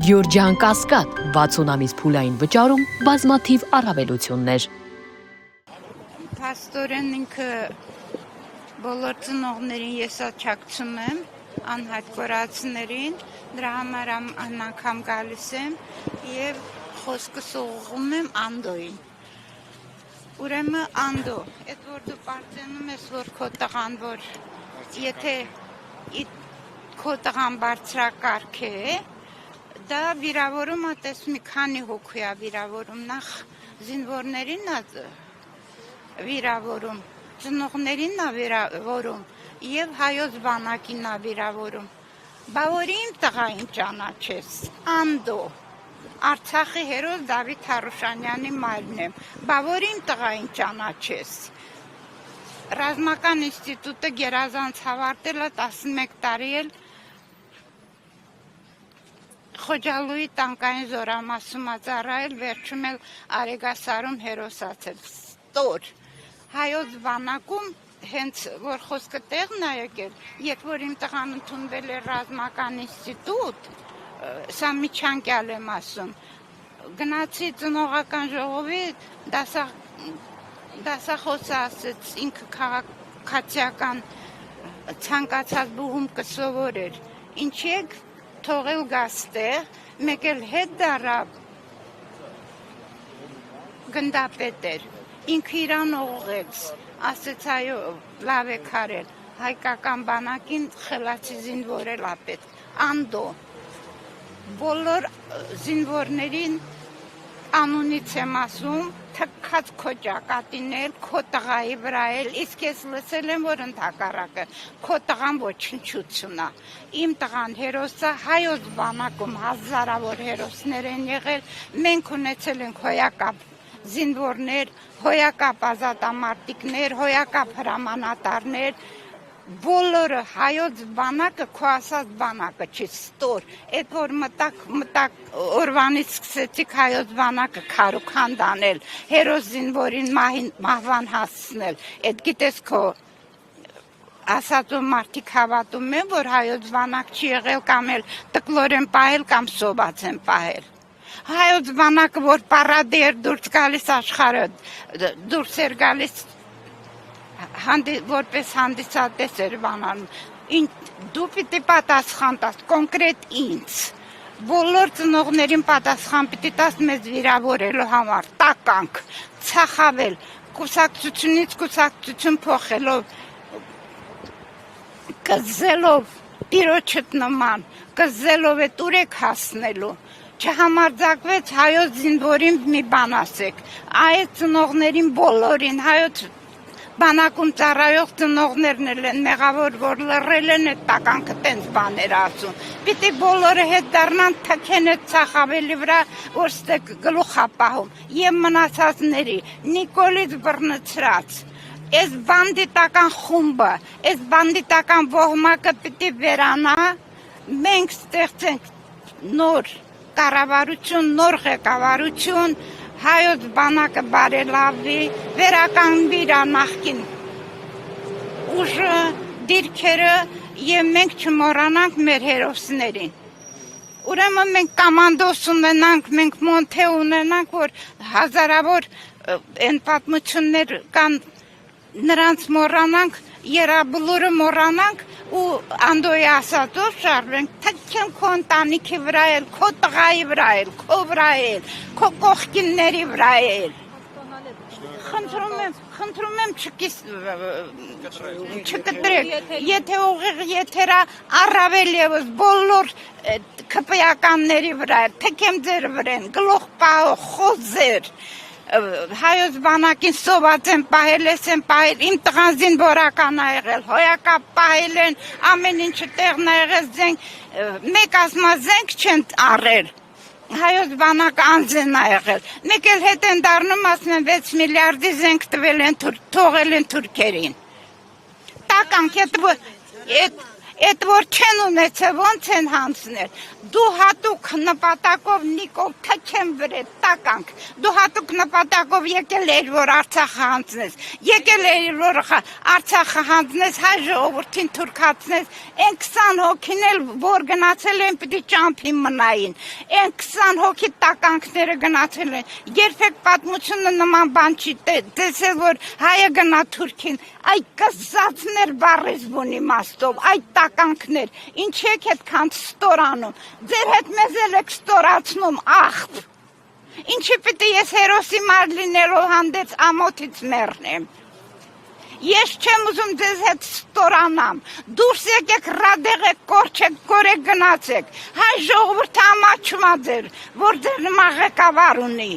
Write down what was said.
Գյորջյան Կասկադ 60 ամիս փուլային վճարում բազմաթիվ առավելություններ։ Փաստորեն ինքը բոլոր ծնողներին ես աջակցում եմ, անհայտ կորածներին, դրա համար անգամ գալիս եմ եւ խոսքս ուղղում եմ Անդոյին։ Ուրեմն Անդո, այդ որ դու պարծենում ես, որ քո տղան, որ եթե քո տղան բարձրակարգ է, դա վիրավորում ատես մի քանի հոգու է վիրավորում, նախ զինվորներին է վիրավորում, ծնողներին է վիրավորում եւ հայոց բանակին է վիրավորում։ Բա որ իմ տղային ճանաչես, Անդո, Արցախի հերոս Դավիթ Հարուշանյանի մայրն եմ, բա որ իմ տղային ճանաչես։ Ռազմական ինստիտուտը գերազանց հավարտել է 11 տարի էլ Խոջալույի տանկային զորամասում ծառայել, վերջում էլ Արեգասարում հերոսացել։ Ստոր հայոց բանակում հենց որ խոսքը տեղն է եկել, երբ որ իմ տղան ընդունվել է ռազմական ինստիտուտ, սա միջանկյալ եմ ասում, գնացի ծնողական ժողովի դասախոսը ասեց, ինքը քաղաքացիական ցանկացած բուհում կսովորեր, ինչի եք թողել գաստեղ, մեկ էլ հետ դարավ գնդապետ էր, ինքը իրան ուղղեց, ասեց այո, լավ եք արել, հայկական բանակին խելացի զինվորել ա պետք, Անդո, բոլոր զինվորներին անունից եմ ասում, թքած քո ճակատին էլ, քո տղայի վրա էլ, իսկ ես լսել եմ, որ ընդհակառակը, քո տղան ոչնչություն է, իմ տղան հերոս է, հայոց բանակում հազարավոր հերոսներ են եղել, մենք ունեցել ենք հոյակապ զինվորներ, հոյակապ ազատամարտիկներ, հոյակապ հրամանատարներ, բոլորը հայոց բանակը, քո ասած բանակը չի ստոր, այդ որ մտակ օրվանից սկսեցիք հայոց բանակը քարուքանդ անել, հերոս զինվորին մահվան հասցնել, այդ գիտես քո ասածով մարդիկ հավատում են, որ հայոց բանակ չի եղել կամ էլ տկլորեն պահել կամ սոված են պահել։ Հայոց բանակը, որ պարադի էր դուրս գալիս աշխարհը, դուրս էր գալիս որպես հանդիսատես էր բանանում, դու պիտի պատասխան տաս, կոնկրետ ինձ, բոլոր ծնողներին պատասխան պիտի տաս մեզ վիրավորելու համար, տականք, ծախավել, կուսակցությունից կուսակցություն փոխելով, կզելով, տիրոջդ նման, կզելով էդ ուր եք հասնելու, չհամարձակվեց հայոց զինվորին մի բան ասեք, այդ ծնողներին բոլորին, հայոց բանակում ծառայող ծնողներն են մեղավոր, որ լռել են այդ տականքը տենց բաներ ասում, պիտի բոլորը հետ դառնան թքեն այդ ծախավելի վրա, որ ստեկ գլուխ ապահում, և մնացածների, Նիկոլից բռնցրած, այս բանդիտական խումբը, այս բանդիտական ոհմակը պիտի վերանա, մենք ստեղծենք նոր կառավարություն, նոր ղեկավարություն, հայոց բանակը բարելավվի, վերականգնվի իր նախկին ուժը, դիրքերը և մենք չմոռանանք մեր հերոսներին։ Ուրեմն մենք կամանդոս ունենանք, մենք մոնթե ունենանք, որ հազարավոր են պատմություններ կան, նրանց մոռանանք, Երաբլուրը մոռանանք ու Անդոյի ասածով շարվենք, թքեմ քո ընտանիքի վրա էլ, քո տղայի վրա էլ, քո վրա էլ, քո կողքինների վրա էլ։ Խնդրում եմ չկտրեք, եթե ուղիղ եթերա առավել ևս բոլոր քպեականների վրա էլ, թքեմ ձեր վրեն, գլուխ պահող, խոզեր, հայոց բանակին սոված են պահել, ես են պահել, իմ տղան զինվորական է եղել, հոյակապ պահել են, ամեն ինչը տեղն է եղել, զենք, մեկ ասմա զենք չեն առել, հայոց բանակը անձեն է եղել, մեկ էլ հետ են դառնում, ասում են 6 միլիարդի զենք տվել են, թողել են թուրքերին, տականք, Այդ որ չեն ունեցել, ոնց են հանձնել։ Դու հատուկ նպատակով Նիկոլ թքեմ վրա տականք։ Դու հատուկ նպատակով եկել էր որ Արցախը հանձնես։ Եկել էր որ Արցախը հանձնես, հայ ժողովրդին թուրքացնես։ Այն 20 հոգին էլ որ գնացել են պիտի ճամփի մնային։ Այն 20 հոգի տականքները գնացել են։ Երբեք պատմությունը նման բան չի տեսել որ հայը գնա Թուրքին։ Այդ կսածներ բառից բունի մաստով, այդ տականքներ, ինչ եք այդքան ստորանում, ձեր հետ մեզ էլ եք ստորացնում, աղբ, ինչի պիտի ես հերոսի մար լինելով հանդեց ամոթից մեռնեմ, ես չեմ ուզում ձեզ հետ ստորանամ, դուրս եկեք ռադեղեք, կորչեք, կորեք գնացեք, հայ ժողովուրդը ամաչված էր, որ ձեր նման ղեկավար ունի,